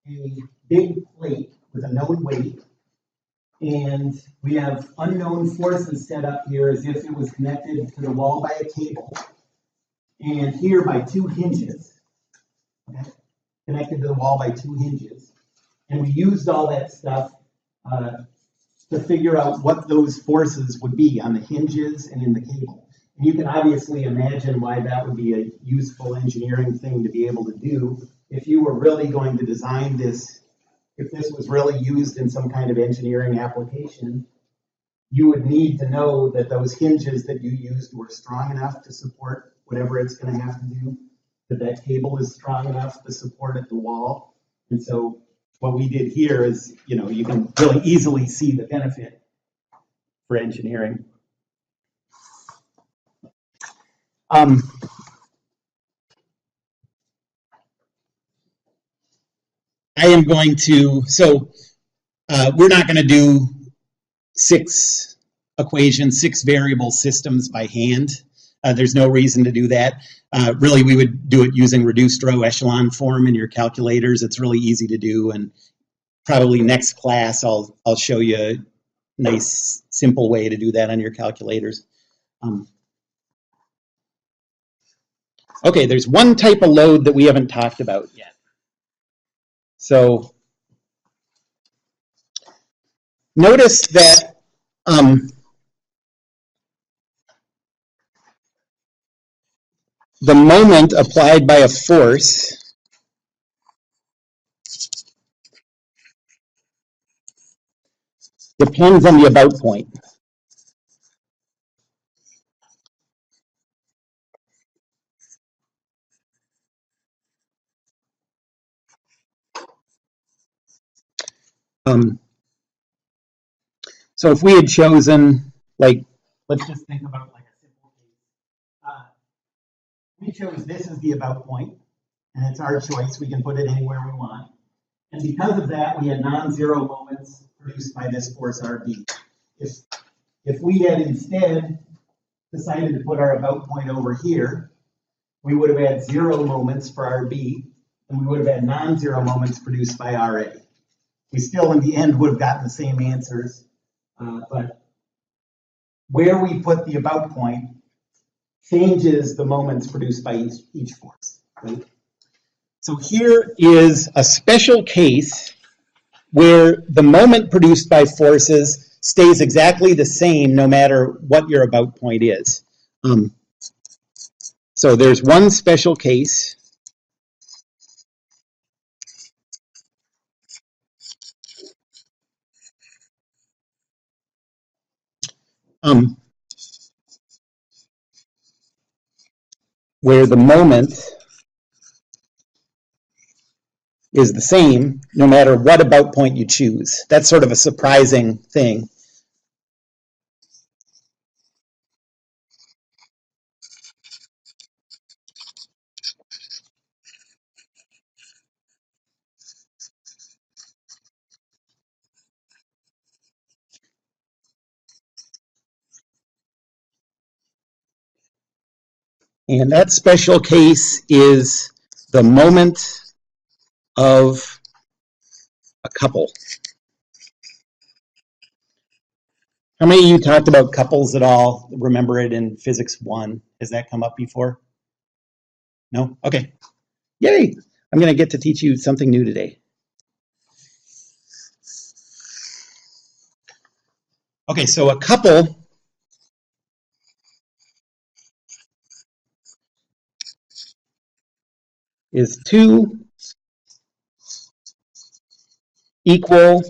a big plate with a known weight, and we have unknown forces set up here as if it was connected to the wall by a cable, and here by two hinges, okay? Connected to the wall by two hinges. And we used all that stuff to figure out what those forces would be on the hinges and in the cable. And you can obviously imagine why that would be a useful engineering thing to be able to do if you were really going to design this. If this was really used in some kind of engineering application, you would need to know that those hinges that you used were strong enough to support whatever it's going to have to do, that that cable is strong enough to support at the wall. And so what we did here is, you can really easily see the benefit for engineering. I am going to, we're not going to do 6 equations, 6 variable systems by hand. There's no reason to do that. Really, we would do it using reduced row echelon form in your calculators. It's really easy to do, and probably next class I'll show you a nice, simple way to do that on your calculators. Okay, there's one type of load that we haven't talked about yet. So notice that the moment applied by a force depends on the about point. So if we had chosen, let's just think about like a simple case. We chose this as the about point, and it's our choice. We can put it anywhere we want. And because of that, we had non-zero moments produced by this force RB. If we had instead decided to put our about point over here, we would have had 0 moments for RB, and we would have had non-zero moments produced by RA. We still, in the end, would have gotten the same answers, but where we put the about point changes the moments produced by each force. Right? So here is a special case where the moment produced by forces stays exactly the same no matter what your about point is. So there's one special case. Where the moment is the same no matter what about point you choose. That's sort of a surprising thing. And that special case is the moment of a couple. How many of you talked about couples at all? Remember it in Physics 1? Has that come up before? No? Okay. Yay! I'm going to get to teach you something new today. Okay, so a couple is 2 equal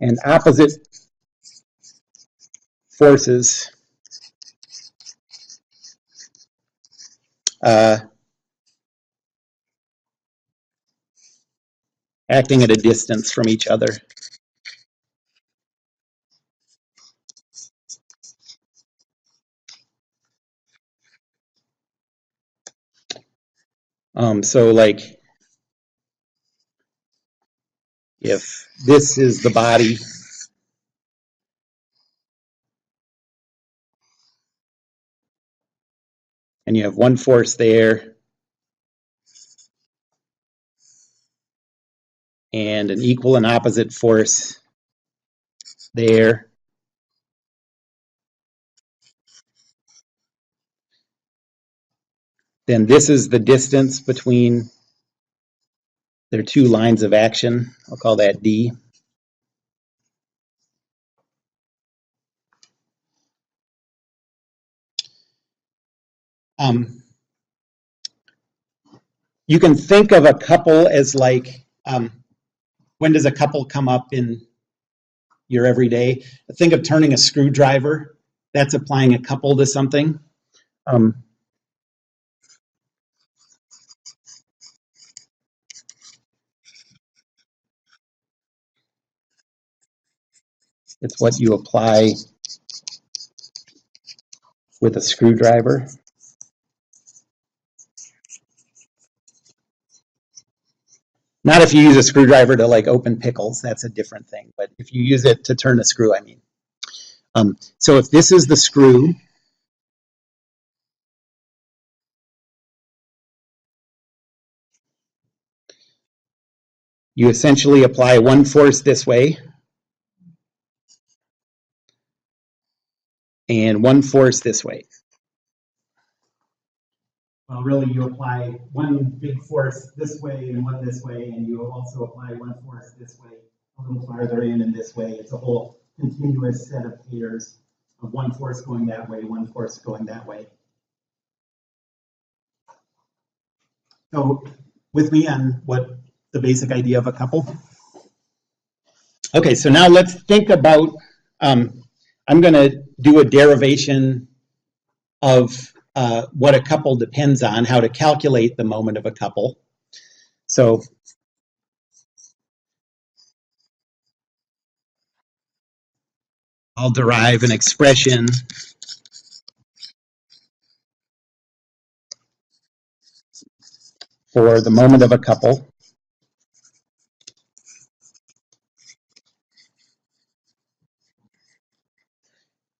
and opposite forces acting at a distance from each other. So like if this is the body and you have one force there and an equal and opposite force there. Then this is the distance between their two lines of action. I'll call that D. You can think of a couple as like, when does a couple come up in your everyday? Think of turning a screwdriver. That's applying a couple to something. It's what you apply with a screwdriver. Not if you use a screwdriver to like open pickles, that's a different thing. But if you use it to turn a screw, I mean. So if this is the screw, you essentially apply one force this way and one force this way. Well, really, you apply one big force this way and one this way, and you also apply one force this way, a little farther in and this way. It's a whole continuous set of pairs of one force going that way, one force going that way. So, with me on what the basic idea of a couple? Okay, so now let's think about, I'm going to do a derivation of what a couple depends on, how to calculate the moment of a couple. So I'll derive an expression for the moment of a couple.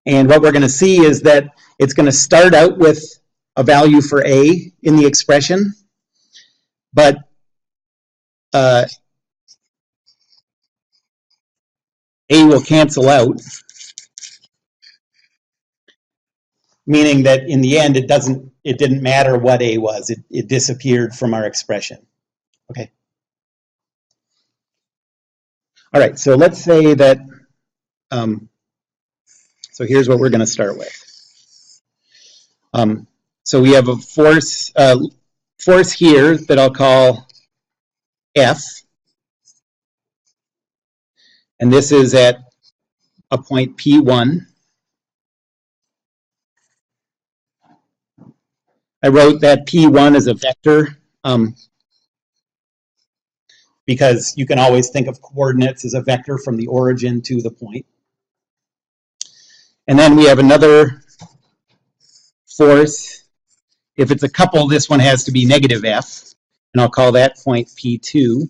And what we're going to see is that it's going to start out with a value for A in the expression, but A will cancel out, meaning that in the end it didn't matter what A was, it disappeared from our expression. Okay. All right, so let's say that, so here's what we're going to start with. So we have a force here that I'll call F, and this is at a point P1. I wrote that P1 as a vector because you can always think of coordinates as a vector from the origin to the point. And then we have another force. If it's a couple, this one has to be negative F, and I'll call that point P2.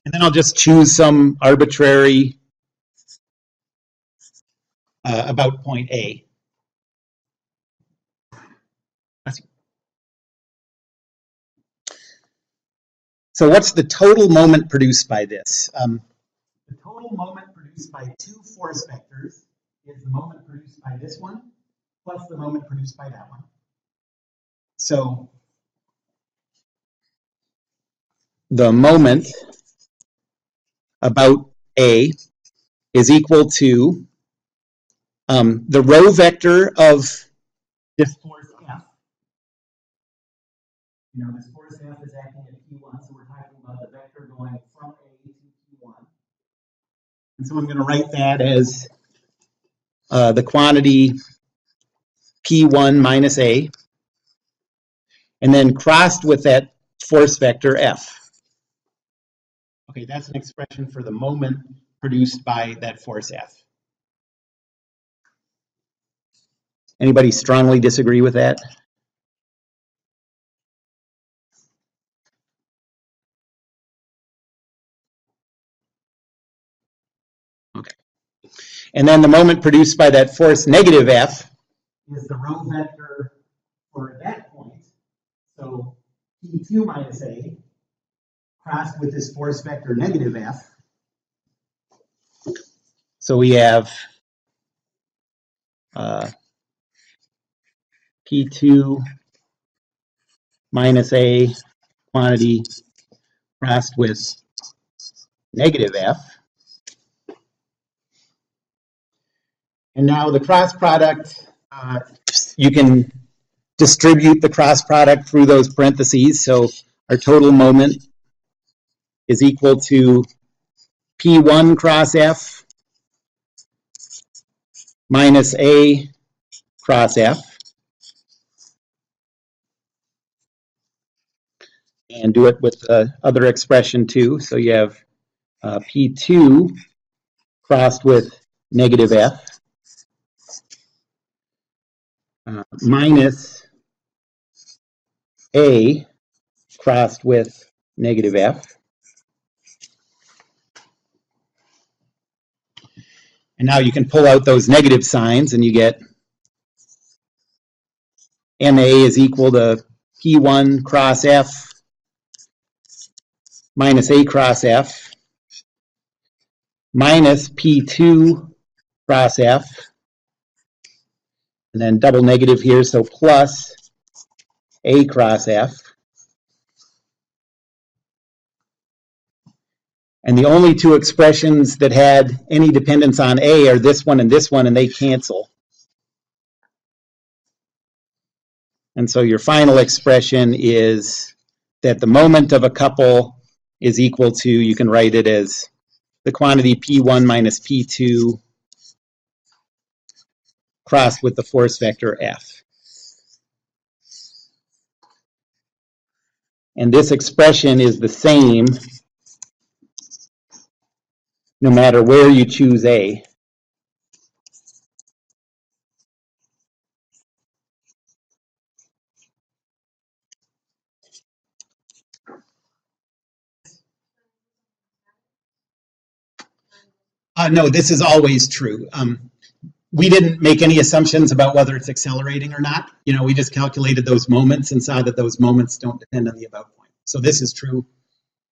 And then I'll just choose some arbitrary about point A. So what's the total moment produced by this? The total moment produced by two force vectors is the moment produced by this one plus the moment produced by that one. So the moment about A is equal to the row vector of this force F. You know, this force F is acting at P1, so we're talking about the vector going from A to P1. And so I'm going to write that as the quantity P1 minus A, and then crossed with that force vector F. Okay, that's an expression for the moment produced by that force F. Anybody strongly disagree with that? Okay. And then the moment produced by that force negative F is the row vector or at that point, so P2 minus A crossed with this force vector negative F. So we have P2 minus A quantity crossed with negative F. And now the cross product, you can distribute the cross product through those parentheses. So our total moment is equal to P1 cross F minus A cross F. And do it with the other expression too. So you have P2 crossed with negative F minus A crossed with negative F. And now you can pull out those negative signs and you get MA is equal to P1 cross F minus A cross F minus P2 cross F, and then double negative here, so plus A cross F. And the only two expressions that had any dependence on A are this one, and they cancel. And so your final expression is that the moment of a couple is equal to, you can write it as the quantity P1 minus P2 crossed with the force vector F. And this expression is the same no matter where you choose A. No, this is always true. We didn't make any assumptions about whether it's accelerating or not. We just calculated those moments and saw that those moments don't depend on the about point. So this is true.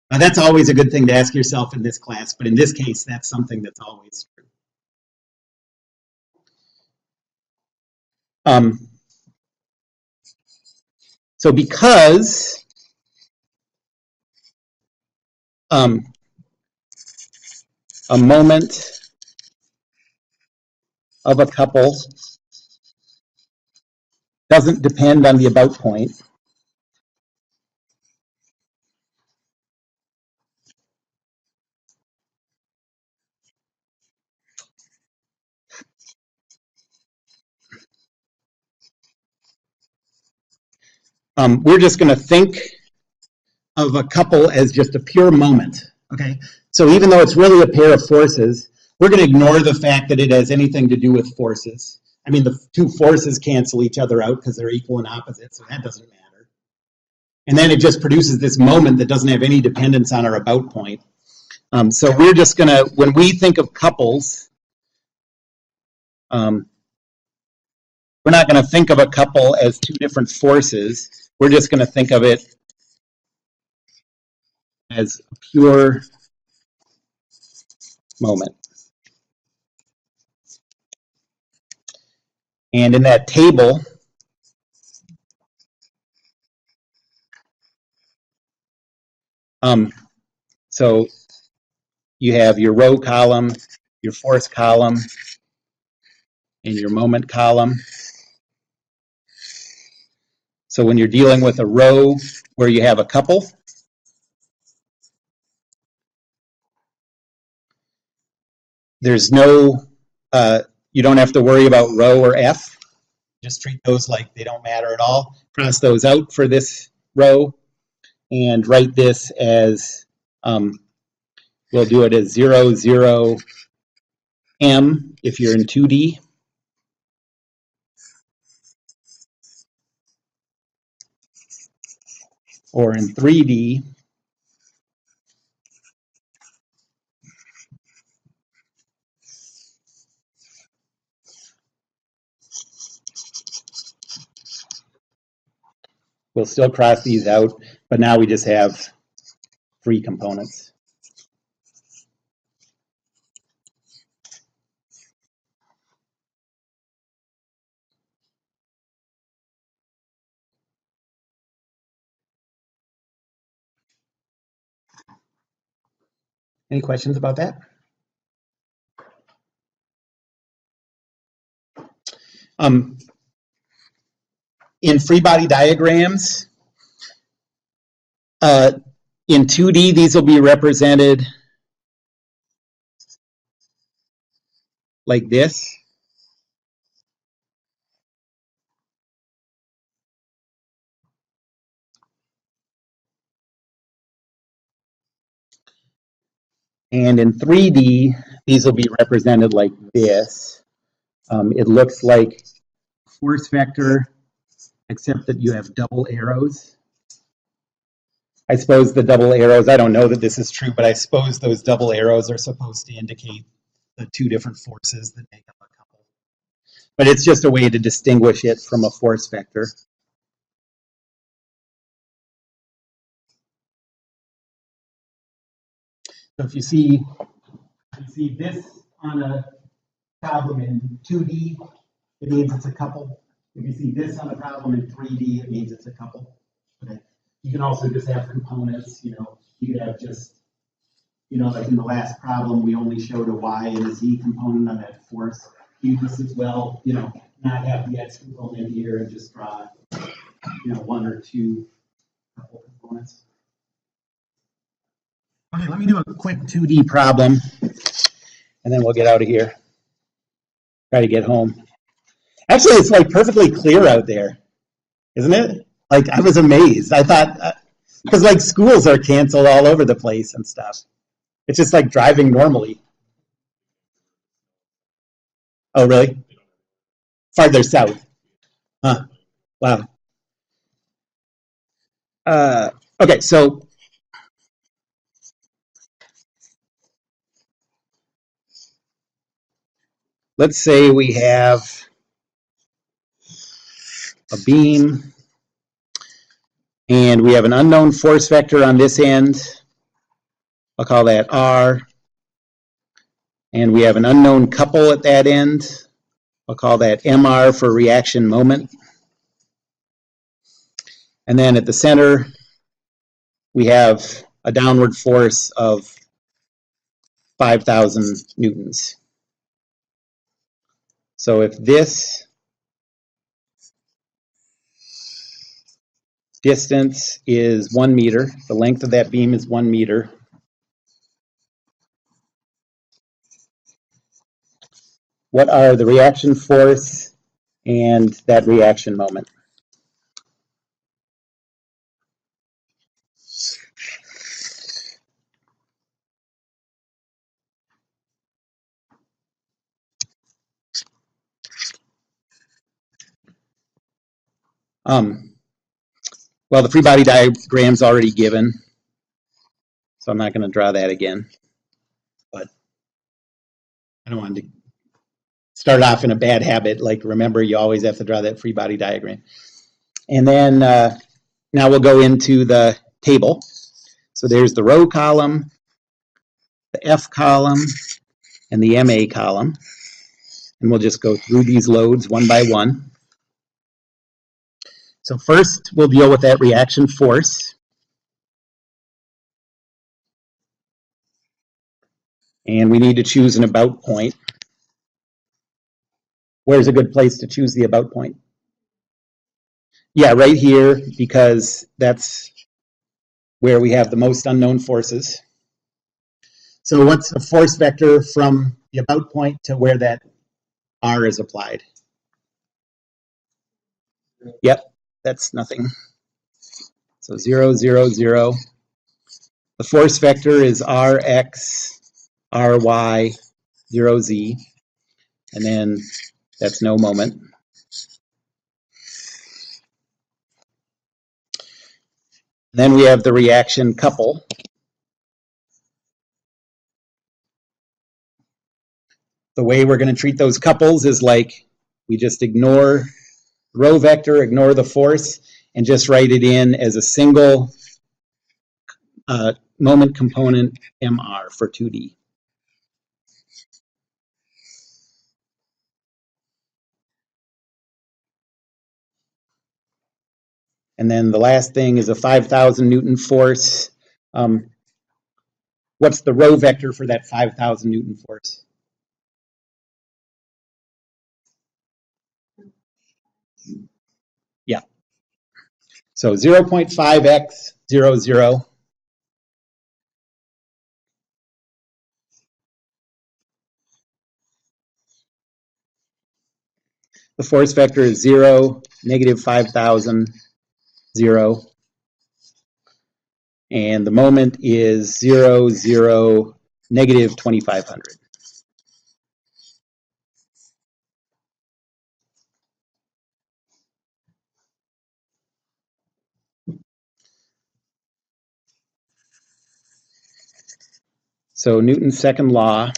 That's always a good thing to ask yourself in this class, but in this case, that's something that's always true. So because a moment of a couple doesn't depend on the about point, we're just going to think of a couple as just a pure moment, okay? So even though it's really a pair of forces, we're going to ignore the fact that it has anything to do with forces. I mean, the two forces cancel each other out because they're equal and opposite, so that doesn't matter. And then it just produces this moment that doesn't have any dependence on our about point. So we're just going to, when we think of couples, we're not going to think of a couple as two different forces. We're just going to think of it as a pure moment. And in that table, so you have your row column, your force column, and your moment column. So when you're dealing with a row where you have a couple, there's no, you don't have to worry about rho or F. Just treat those like they don't matter at all. Cross those out for this row and write this as, we'll do it as 0, 0, M if you're in 2D. Or in 3D, We'll still cross these out, but now we just have free components. Any questions about that? In free body diagrams, in 2D, these will be represented like this. And in 3D, these will be represented like this. It looks like force vector, except that you have double arrows. I suppose the double arrows, I don't know that this is true, but I suppose those double arrows are supposed to indicate the two different forces that make up a couple. But it's just a way to distinguish it from a force vector. So if you see this on a problem in 2D, it means it's a couple. If you see this on a problem in 3D, it means it's a couple. Okay. You can also just have components, you could have just, like in the last problem, we only showed a Y and a Z component on that force. You just as well, not have the X component here and just draw, one or two couple components. Okay, let me do a quick 2D problem, and then we'll get out of here. Try to get home. Actually, it's like perfectly clear out there, isn't it? Like, I was amazed. I thought, because like schools are canceled all over the place and stuff. It's just like driving normally. Oh, really? Farther south. Huh. Wow. Okay, so let's say we have a beam and we have an unknown force vector on this end. I'll call that R. And we have an unknown couple at that end. I'll call that MR for reaction moment. And then at the center, we have a downward force of 5,000 newtons. So if this distance is 1 meter, the length of that beam is 1 meter, what are the reaction force and that reaction moment? Well, the free body diagram's already given, so I'm not going to draw that again. But I don't want to start off in a bad habit. Like, remember, you always have to draw that free body diagram. And then now we'll go into the table. So there's the row column, the F column, and the MA column. And we'll just go through these loads one by one. So first, we'll deal with that reaction force. And we need to choose an about point. Where's a good place to choose the about point? Yeah, right here, because that's where we have the most unknown forces. So what's the force vector from the about point to where that R is applied? Yep, that's nothing. So 0, 0, 0. The force vector is Rx, Ry, 0, Z. And then that's no moment. Then we have the reaction couple. The way we're going to treat those couples is like we just ignore row vector, ignore the force, and just write it in as a single moment component MR for 2D. And then the last thing is a 5,000 Newton force. What's the row vector for that 5,000 Newton force? Yeah. So 0.5x 0, 0. The force vector is 0, negative 5,000, 0. And the moment is 0, 0, negative 2,500. So Newton's second law,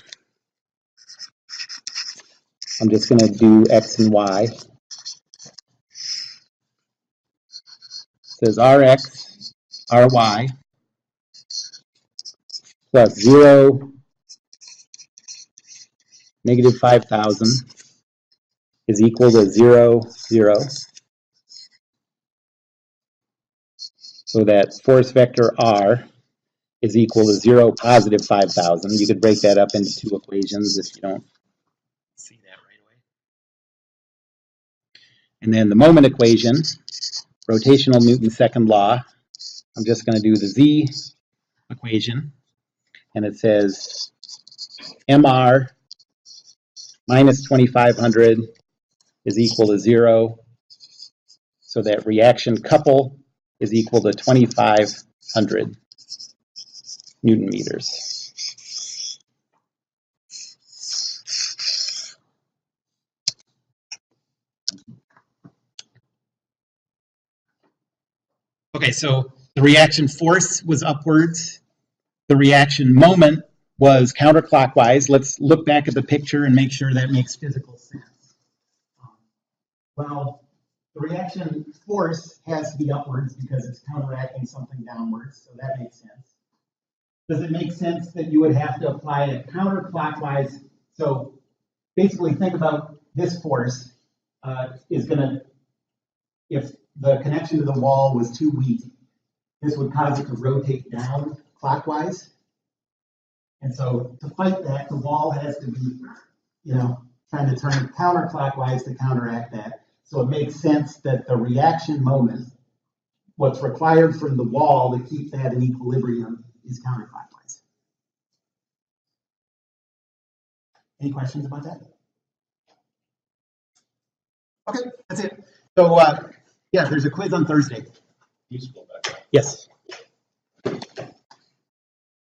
I'm just going to do x and y. It says Rx, Ry, plus 0, negative 5,000 is equal to 0, 0. So that force vector R is equal to 0, positive 5,000. You could break that up into two equations if you don't see that right away. And then the moment equation, rotational Newton's second law, I'm just going to do the Z equation. And it says MR minus 2,500 is equal to 0. So that reaction couple is equal to 2,500 Newton meters. Okay, so the reaction force was upwards. The reaction moment was counterclockwise. Let's look back at the picture and make sure that makes physical sense. Well, the reaction force has to be upwards because it's counteracting something downwards, so that makes sense. Does it make sense that you would have to apply it counterclockwise? So basically think about this force is going to, if the connection to the wall was too weak, this would cause it to rotate down clockwise. And so to fight that, the wall has to be, trying to turn counterclockwise to counteract that. So it makes sense that the reaction moment, what's required from the wall to keep that in equilibrium, is counterclockwise. Any questions about that? Okay, that's it. So, yeah, there's a quiz on Thursday. Yes.